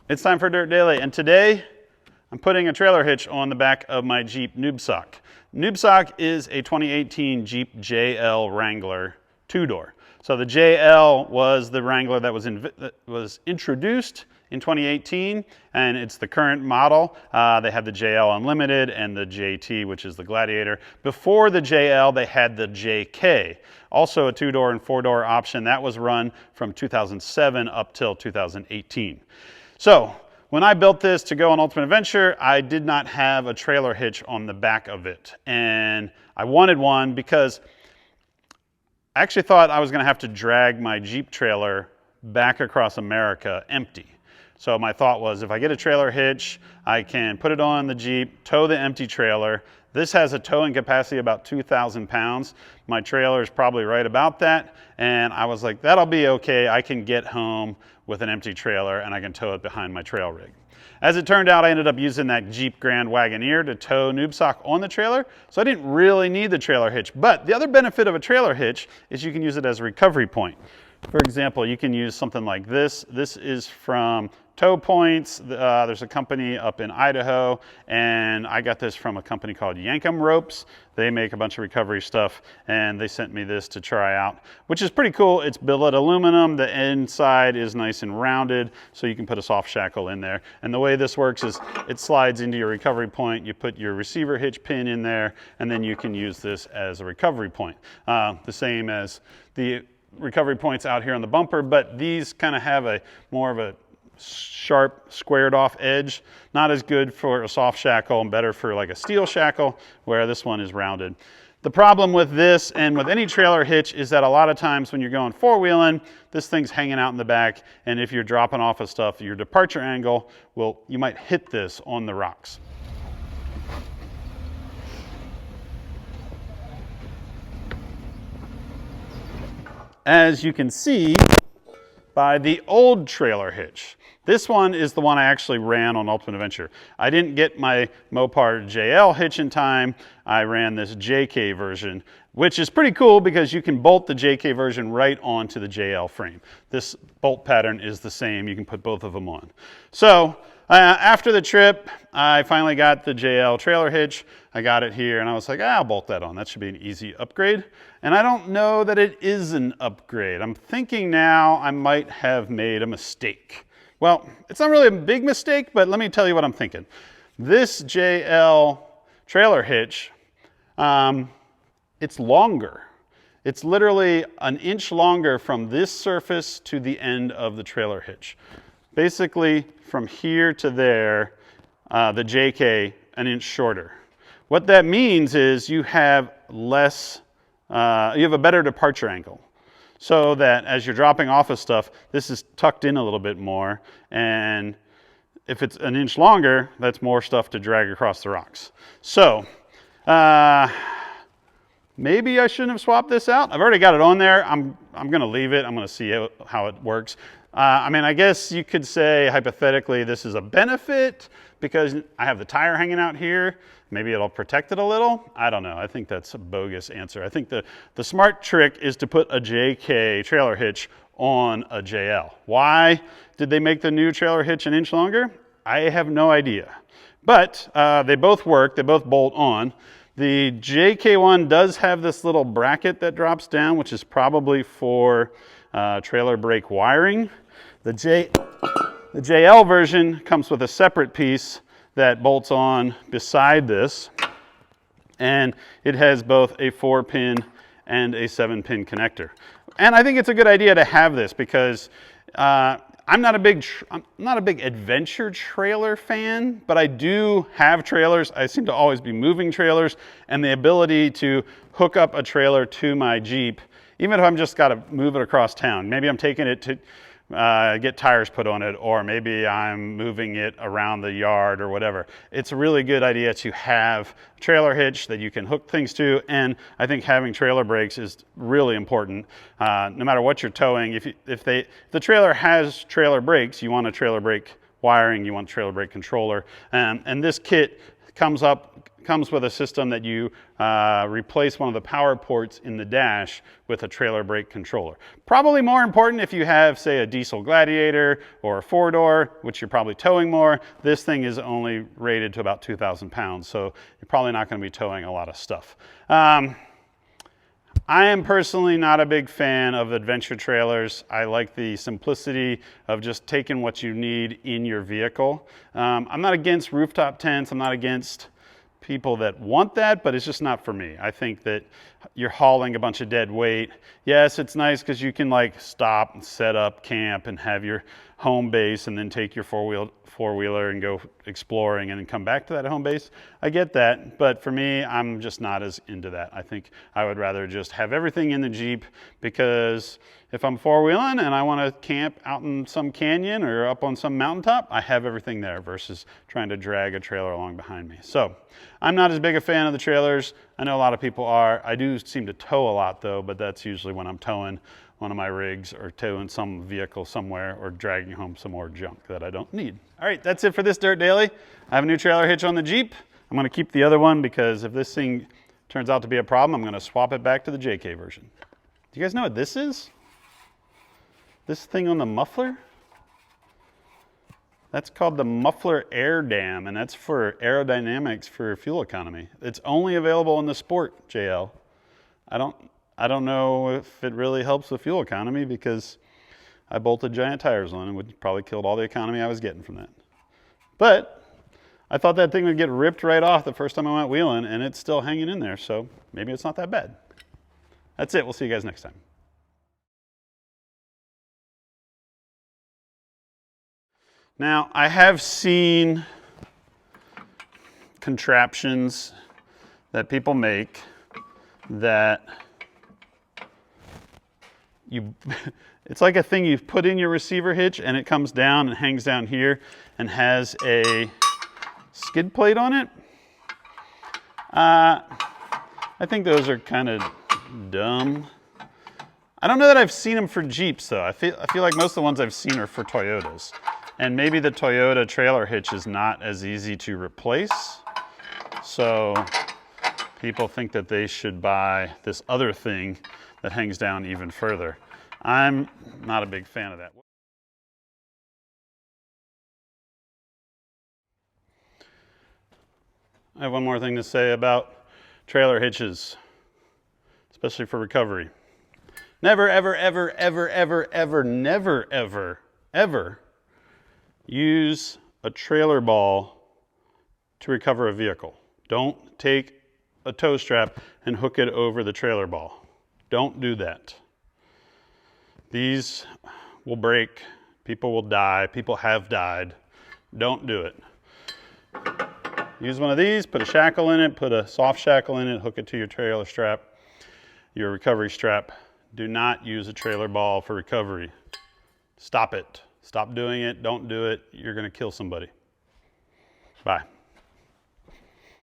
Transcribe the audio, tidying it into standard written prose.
It's time for Dirt Daily, and today I'm putting a trailer hitch on the back of my Jeep Noobsock. Noobsock is a 2018 Jeep JL Wrangler two-door. So the JL was the Wrangler that was introduced in 2018, and it's the current model. They had the JL Unlimited and the JT, which is the Gladiator. Before the JL, they had the JK, also a two-door and four-door option. That was run from 2007 up till 2018. So when I built this to go on Ultimate Adventure, I did not have a trailer hitch on the back of it. And I wanted one because I actually thought I was going to have to drag my Jeep trailer back across America empty. So my thought was, if I get a trailer hitch, I can put it on the Jeep, tow the empty trailer. This has a towing capacity of about 2,000 pounds. My trailer is probably right about that. And I was like, that'll be okay. I can get home with an empty trailer and I can tow it behind my trail rig. As it turned out, I ended up using that Jeep Grand Wagoneer to tow Noobsock on the trailer, so I didn't really need the trailer hitch. But the other benefit of a trailer hitch is you can use it as a recovery point. For example, you can use something like this. This is from Tow Points. There's a company up in Idaho, and I got this from a company called Yankum Ropes. They make a bunch of recovery stuff, and they sent me this to try out, which is pretty cool. It's billet aluminum. The inside is nice and rounded, so you can put a soft shackle in there. And the way this works is it slides into your recovery point. You put your receiver hitch pin in there, and then you can use this as a recovery point. The same as the recovery points out here on the bumper, but these kind of have a more of a sharp squared off edge. Not as good for a soft shackle and better for like a steel shackle, where this one is rounded. The problem with this and with any trailer hitch is that a lot of times when you're going four-wheeling, this thing's hanging out in the back, and if you're dropping off of stuff, your departure angle you might hit this on the rocks. As you can see by the old trailer hitch. This one is the one I actually ran on Ultimate Adventure. I didn't get my Mopar JL hitch in time. I ran this JK version, which is pretty cool because you can bolt the JK version right onto the JL frame. This bolt pattern is the same. You can put both of them on. So after the trip, I finally got the JL trailer hitch. I got it here and I was like, I'll bolt that on. That should be an easy upgrade. And I don't know that it is an upgrade. I'm thinking now I might have made a mistake. Well, it's not really a big mistake, but let me tell you what I'm thinking. This JL trailer hitch, it's longer. It's literally an inch longer from this surface to the end of the trailer hitch. Basically, from here to there, the JK an inch shorter. What that means is you have less, you have a better departure angle. So that as you're dropping off of stuff, this is tucked in a little bit more. And if it's an inch longer, that's more stuff to drag across the rocks. So maybe I shouldn't have swapped this out. I've already got it on there. I'm going to leave it. I'm going to see how it works. I mean, I guess you could say hypothetically this is a benefit because I have the tire hanging out here. Maybe it'll protect it a little. I don't know. I think that's a bogus answer. I think the smart trick is to put a JK trailer hitch on a JL. Why did they make the new trailer hitch an inch longer? I have no idea. But they both work. They both bolt on. The JK one does have this little bracket that drops down, which is probably for trailer brake wiring. The JL version comes with a separate piece that bolts on beside this, and it has both a 4-pin and a 7-pin connector. And I think it's a good idea to have this because I'm not a big adventure trailer fan, but I do have trailers. I seem to always be moving trailers, and the ability to hook up a trailer to my Jeep, even if I'm just got to move it across town. Maybe I'm taking it to get tires put on it, or maybe I'm moving it around the yard or whatever. It's a really good idea to have a trailer hitch that you can hook things to, and I think having trailer brakes is really important. No matter what you're towing, if the trailer has trailer brakes, you want a trailer brake wiring, you want a trailer brake controller, and this kit comes with a system that you replace one of the power ports in the dash with a trailer brake controller. Probably more important if you have, say, a diesel Gladiator or a 4-door, which you're probably towing more. This thing is only rated to about 2,000 pounds, so you're probably not going to be towing a lot of stuff. I am personally not a big fan of adventure trailers. I like the simplicity of just taking what you need in your vehicle. I'm not against rooftop tents. I'm not against people that want that, but it's just not for me. I think that you're hauling a bunch of dead weight. Yes, it's nice because you can like stop and set up camp and have your home base and then take your four-wheeler and go exploring and then come back to that home base. I get that, but for me, I'm just not as into that. I think I would rather just have everything in the Jeep, because if I'm four-wheeling and I want to camp out in some canyon or up on some mountaintop, I have everything there versus trying to drag a trailer along behind me. So I'm not as big a fan of the trailers. I know a lot of people are. I do seem to tow a lot though, but that's usually when I'm towing one of my rigs or towing some vehicle somewhere or dragging home some more junk that I don't need. All right, that's it for this Dirt Daily. I have a new trailer hitch on the Jeep. I'm gonna keep the other one because if this thing turns out to be a problem, I'm gonna swap it back to the JK version. Do you guys know what this is? This thing on the muffler? That's called the Muffler air dam, and that's for aerodynamics for fuel economy. It's only available in the Sport JL. I don't know if it really helps with fuel economy because I bolted giant tires on it and would probably killed all the economy I was getting from that. But I thought that thing would get ripped right off the first time I went wheeling, and it's still hanging in there, so maybe it's not that bad. That's it. We'll see you guys next time. Now, I have seen contraptions that people make that it's like a thing you put in your receiver hitch and it comes down and hangs down here and has a skid plate on it. I think those are kind of dumb. I don't know that I've seen them for Jeeps though. I feel like most of the ones I've seen are for Toyotas. And maybe the Toyota trailer hitch is not as easy to replace. So people think that they should buy this other thing that hangs down even further. I'm not a big fan of that. I have one more thing to say about trailer hitches, especially for recovery. Never, ever, ever, ever, ever, ever, never, ever, ever use a trailer ball to recover a vehicle. Don't take a tow strap and hook it over the trailer ball. Don't do that. These will break. People will die. People have died. Don't do it. Use one of these, put a shackle in it, put a soft shackle in it, hook it to your trailer strap, your recovery strap. Do not use a trailer ball for recovery. Stop it. Stop doing it. Don't do it. You're going to kill somebody. Bye.